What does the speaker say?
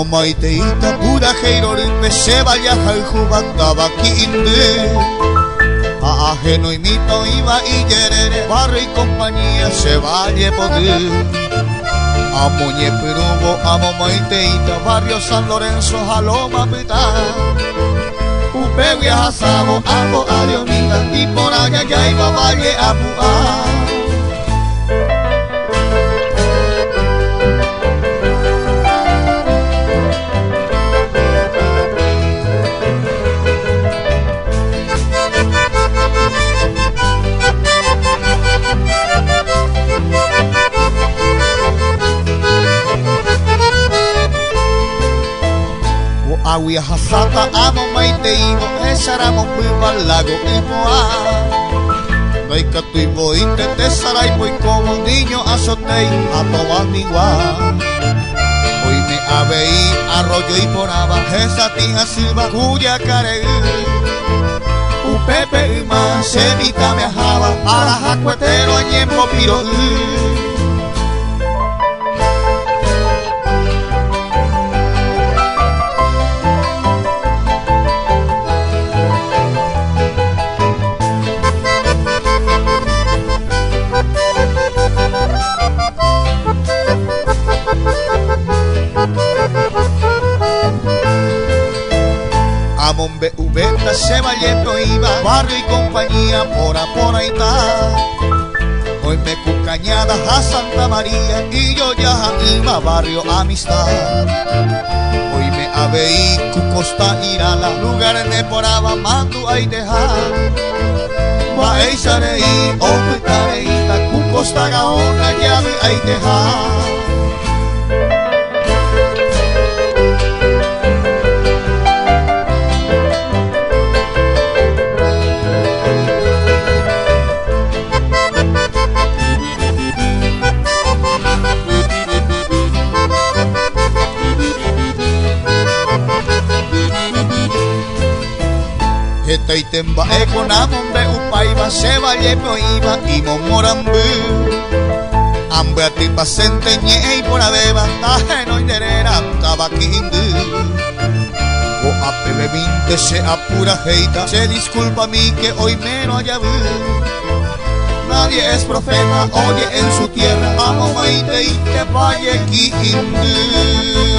amo maiteita pura heirorimbe se vaya jubantaba kinde a ajeno y mito iba y yerere barrio y compañía se vaya poder amo ñeperubo amo maiteita barrio San Lorenzo jaloma pita upe viajasamo amo a Leonida y por allá ya iba valle a Puá. Agua hasata amo maiteino esaramo puiba lago imoa Noika tuibo intete sarai poi como niño azotei a tomanigua Hoy me abei arroyo y poraba esa tija silva cuya care Upepe y más semita me ajaba para jacuetero añembo piro Amombe ubeta se valleto iba barrio y compañía por ahí está Hoy me cucañada a Santa María y yo ya iba barrio amistad Hoy me aveí cucosta irala lugares de poraba mandu ay dejar Va ei sarei o cuitareita cucosta gaona llave ay dejar Estoy temba econamombe upaiba se valle iba y momorambu Ambe a ti pasente ñe y por abeba tajeno y derera tabaquindu O a pebe 20 se apura heita se disculpa a mí que hoy menos haya vu Nadie es profeta, oye en su tierra amo maite y te valle quindu